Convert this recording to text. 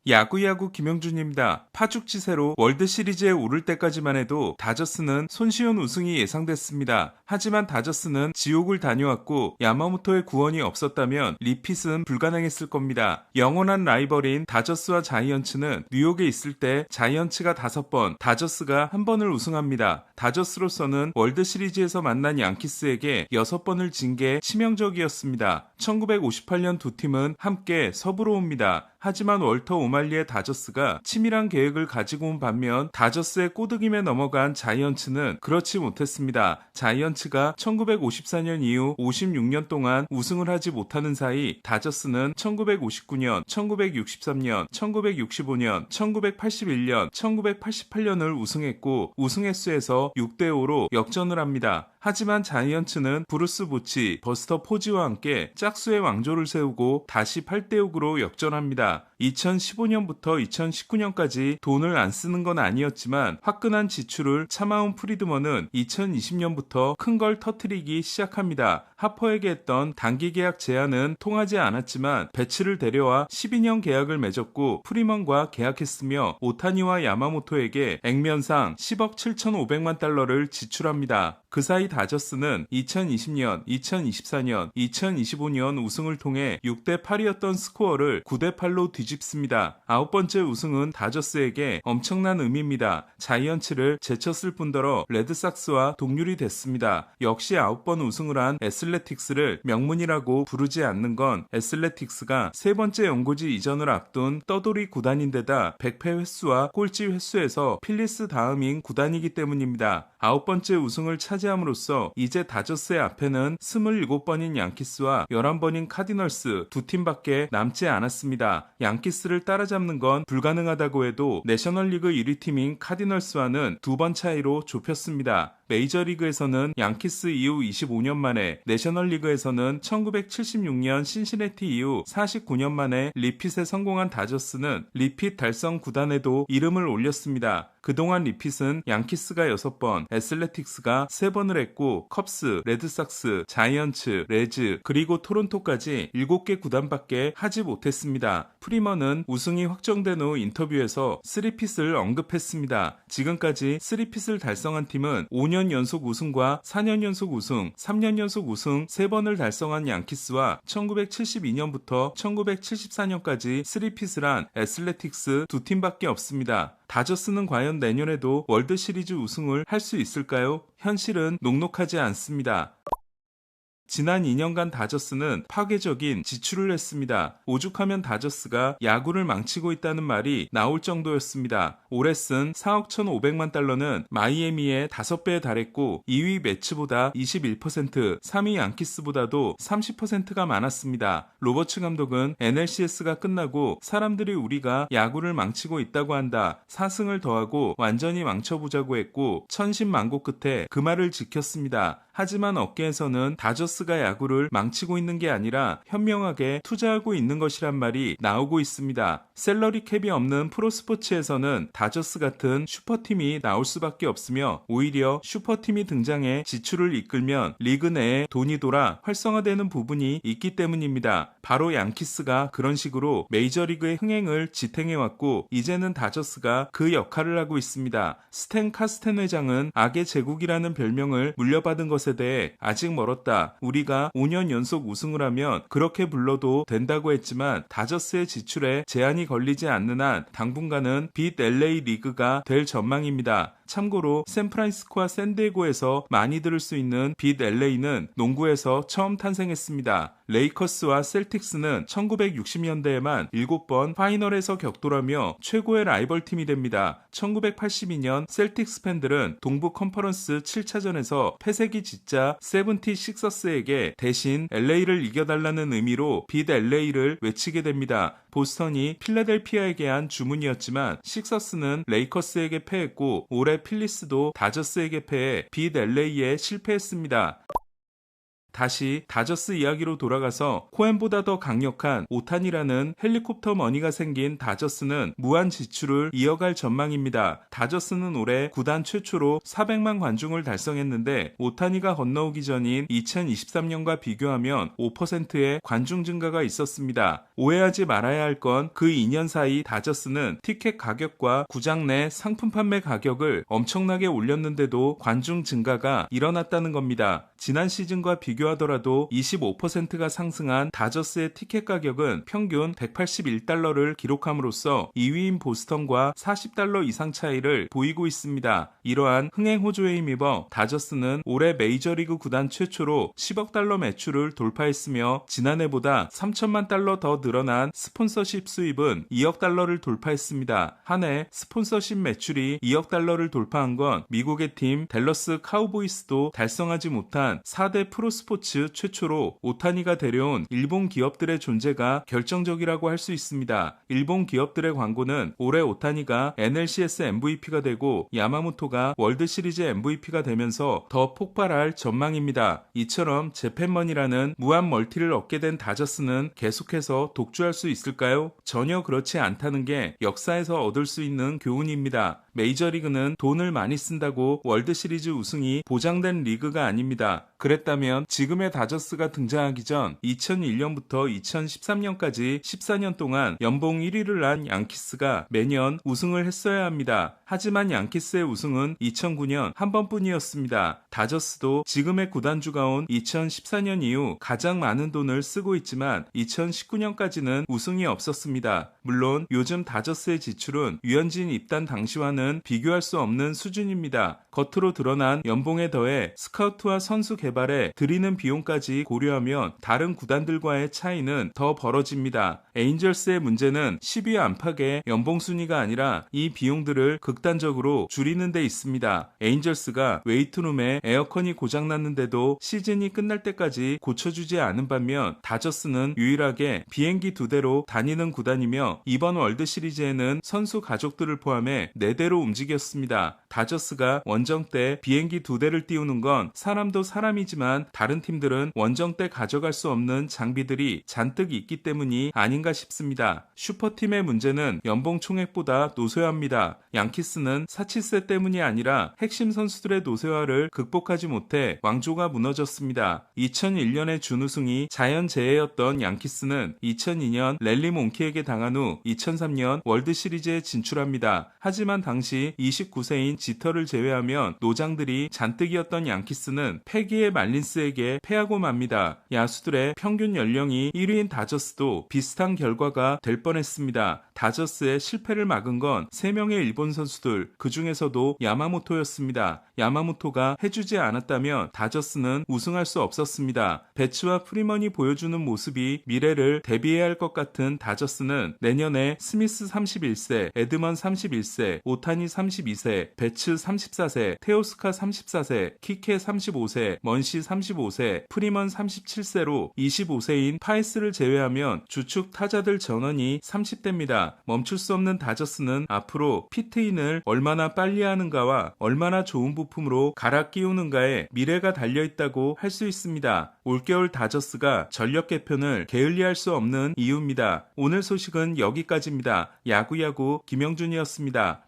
야구야구 김영준입니다. 파죽지세로 월드시리즈에 오를 때까지만 해도 다저스는 손쉬운 우승이 예상됐습니다. 하지만 다저스는 지옥을 다녀왔고 야마모토의 구원이 없었다면 리핏은 불가능했을 겁니다. 영원한 라이벌인 다저스와 자이언츠는 뉴욕에 있을 때 자이언츠가 5번, 다저스가 1번을 우승합니다. 다저스로서는 월드시리즈에서 만난 양키스에게 6번을 진 게 치명적이었습니다. 1958년 두 팀은 함께 서부로 옵니다. 하지만 월터 오말리의 다저스가 치밀한 계획을 가지고 온 반면 다저스의 꼬드김에 넘어간 자이언츠는 그렇지 못했습니다. 자이언츠가 1954년 이후 56년 동안 우승을 하지 못하는 사이 다저스는 1959년, 1963년, 1965년, 1981년, 1988년을 우승했고 우승 횟수에서 6대5로 역전을 합니다. 하지만 자이언츠는 브루스 보치, 버스터 포지와 함께 짝수의 왕조를 세우고 다시 8대6으로 역전합니다. 2015년부터 2019년까지 돈을 안 쓰는 건 아니었지만 화끈한 지출을 참아온 프리드먼은 2020년부터 큰 걸 터뜨리기 시작합니다. 하퍼에게 했던 단기 계약 제안은 통하지 않았지만 배츠를 데려와 12년 계약을 맺었고 프리먼과 계약했으며 오타니와 야마모토에게 액면상 10억 7,500만 달러를 지출합니다. 그 사이 다저스는 2020년, 2024년, 2025년 우승을 통해 6대8이었던 스코어를 9대8로 뒤집습니다. 9번째 우승은 다저스에게 엄청난 의미입니다. 자이언츠를 제쳤을 뿐더러 레드삭스와 동률이 됐습니다. 역시 9번 우승을 한 애슬레틱스를 명문이라고 부르지 않는 건 애슬레틱스가 3번째 연고지 이전을 앞둔 떠돌이 구단인데다 100패 횟수와 꼴찌 횟수에서 필리스 다음인 구단이기 때문입니다. 9번째 우승을 차지함으로써 이제 다저스의 앞에는 27번인 양키스와 11번인 카디널스 두 팀밖에 남지 않았습니다. 양키스를 따라잡는 건 불가능하다고 해도 내셔널리그 1위 팀인 카디널스와는 2번 차이로 좁혔습니다. 메이저리그에서는 양키스 이후 25년 만에, 내셔널리그에서는 1976년 신시내티 이후 49년 만에 리핏에 성공한 다저스는 리핏 달성 구단에도 이름을 올렸습니다. 그동안 리핏은 양키스가 6번, 애슬레틱스가 3번을 했고 컵스, 레드삭스, 자이언츠, 레즈, 그리고 토론토까지 7개 구단밖에 하지 못했습니다. 프리먼은 우승이 확정된 후 인터뷰에서 3핏을 언급했습니다. 지금까지 3핏을 달성한 팀은 5년 연속 우승과 4년 연속 우승, 3년 연속 우승 3번을 달성한 양키스와 1972년부터 1974년까지 3핏을 한 애슬레틱스 두 팀밖에 없습니다. 다저스는 과연 내년에도 월드시리즈 우승을 할 수 있을까요? 현실은 녹록하지 않습니다. 지난 2년간 다저스는 파괴적인 지출을 했습니다. 오죽하면 다저스가 야구를 망치고 있다는 말이 나올 정도였습니다. 올해 쓴 4억 1,500만 달러는 마이애미의 5배에 달했고 2위 매츠보다 21%, 3위 양키스보다도 30%가 많았습니다. 로버츠 감독은 NLCS가 끝나고 사람들이 우리가 야구를 망치고 있다고 한다. 4승을 더하고 완전히 망쳐보자고 했고 천신만고 끝에 그 말을 지켰습니다. 하지만 업계에서는 다저스가 야구를 망치고 있는 게 아니라 현명하게 투자하고 있는 것이란 말이 나오고 있습니다. 셀러리 캡이 없는 프로스포츠에서는 다저스 같은 슈퍼팀이 나올 수밖에 없으며 오히려 슈퍼팀이 등장해 지출을 이끌면 리그 내에 돈이 돌아 활성화되는 부분이 있기 때문입니다. 바로 양키스가 그런 식으로 메이저리그의 흥행을 지탱해왔고 이제는 다저스가 그 역할을 하고 있습니다. 스탠 카스텐 회장은 악의 제국이라는 별명을 물려받은 것에 대해 아직 멀었다. 우리가 5년 연속 우승을 하면 그렇게 불러도 된다고 했지만 다저스의 지출에 제한이 걸리지 않는 한 당분간은 빅 LA 리그가 될 전망입니다. 참고로 샌프란시스코와 샌디에고에서 많이 들을 수 있는 빅 LA는 농구에서 처음 탄생했습니다. 레이커스와 셀틱스는 1960년대에만 7번 파이널에서 격돌하며 최고의 라이벌 팀이 됩니다. 1982년 셀틱스 팬들은 동부 컨퍼런스 7차전에서 패색이 짙자 세븐티식서스에게 대신 LA를 이겨달라는 의미로 빅 LA를 외치게 됩니다. 보스턴이 필라델피아에게 한 주문이었지만 식서스는 레이커스에게 패했고 올해 필리스도 다저스에게 패해 빅 LA에 실패했습니다. 다시 다저스 이야기로 돌아가서 코엔보다 더 강력한 오타니라는 헬리콥터 머니가 생긴 다저스는 무한 지출을 이어갈 전망입니다. 다저스는 올해 구단 최초로 400만 관중을 달성했는데 오타니가 건너오기 전인 2023년과 비교하면 5%의 관중 증가가 있었습니다. 오해하지 말아야 할 건 그 2년 사이 다저스는 티켓 가격과 구장 내 상품 판매 가격을 엄청나게 올렸는데도 관중 증가가 일어났다는 겁니다. 지난 시즌과 비교하더라도 25%가 상승한 다저스의 티켓 가격은 평균 181달러를 기록함으로써 2위인 보스턴과 40달러 이상 차이를 보이고 있습니다. 이러한 흥행 호조에 힘입어 다저스는 올해 메이저리그 구단 최초로 10억 달러 매출을 돌파했으며 지난해보다 3천만 달러 더 늘어난 스폰서십 수입은 2억 달러를 돌파했습니다. 한 해 스폰서십 매출이 2억 달러를 돌파한 건 미국의 팀 댈러스 카우보이스도 달성하지 못한 4대 프로스포츠 최초로 오타니가 데려온 일본 기업들의 존재가 결정적이라고 할 수 있습니다. 일본 기업들의 광고는 올해 오타니가 NLCS MVP가 되고 야마모토가 월드시리즈 MVP가 되면서 더 폭발할 전망입니다. 이처럼 재팬머니라는 무한 멀티를 얻게 된 다저스는 계속해서 독주할 수 있을까요? 전혀 그렇지 않다는 게 역사에서 얻을 수 있는 교훈입니다. 메이저리그는 돈을 많이 쓴다고 월드시리즈 우승이 보장된 리그가 아닙니다. 그랬다면 지금의 다저스가 등장하기 전 2001년부터 2013년까지 14년 동안 연봉 1위를 한 양키스가 매년 우승을 했어야 합니다. 하지만 양키스의 우승은 2009년 한 번뿐이었습니다. 다저스도 지금의 구단주가 온 2014년 이후 가장 많은 돈을 쓰고 있지만 2019년까지는 우승이 없었습니다. 물론 요즘 다저스의 지출은 유현진 입단 당시와는 비교할 수 없는 수준입니다. 겉으로 드러난 연봉에 더해 스카우트와 선수 개발에 들이는 비용까지 고려하면 다른 구단들과의 차이는 더 벌어집니다. 에인절스의 문제는 10위 안팎의 연봉 순위가 아니라 이 비용들을 극단적으로 줄이는 데 있습니다. 에인절스가 웨이트룸에 에어컨이 고장났는데도 시즌이 끝날 때까지 고쳐주지 않은 반면 다저스는 유일하게 비행기 2대로 다니는 구단이며 이번 월드시리즈에는 선수 가족들을 포함해 4대로 움직였습니다. 다저스가 원정 때 비행기 2대를 띄우는 건 사람도 사람이지만 다른 팀들은 원정 때 가져갈 수 없는 장비들이 잔뜩 있기 때문이 아닌가 싶습니다. 슈퍼팀의 문제는 연봉 총액보다 노쇠화입니다. 양키스는 사치세 때문이 아니라 핵심 선수들의 노쇠화를 극복하지 못해 왕조가 무너졌습니다. 2001년의 준우승이 자연재해였던 양키스는 2002년 랠리 몽키에게 당한 후 2003년 월드시리즈에 진출합니다. 하지만 당시 29세인 지터를 제외하면 노장들이 잔뜩이었던 양키스는 패기의 말린스에게 패하고 맙니다. 야수들의 평균 연령이 1위인 다저스도 비슷한 결과가 될 뻔했습니다. 다저스의 실패를 막은 건 3명의 일본 선수들, 그 중에서도 야마모토였습니다. 야마모토가 해주지 않았다면 다저스는 우승할 수 없었습니다. 배츠와 프리먼이 보여주는 모습이 미래를 대비해야 할 것 같은 다저스는 내년에 스미스 31세, 에드먼 31세, 오타니 32세, 배츠 34세, 테오스카 34세, 키케 35세, 먼시 35세, 프리먼 37세로 25세인 파이스를 제외하면 주축 타자들 전원이 30대입니다. 멈출 수 없는 다저스는 앞으로 피트인을 얼마나 빨리 하는가와 얼마나 좋은 부품으로 갈아 끼우는가에 미래가 달려있다고 할 수 있습니다. 올겨울 다저스가 전력 개편을 게을리할 수 없는 이유입니다. 오늘 소식은 여기까지입니다. 야구야구 김영준이었습니다.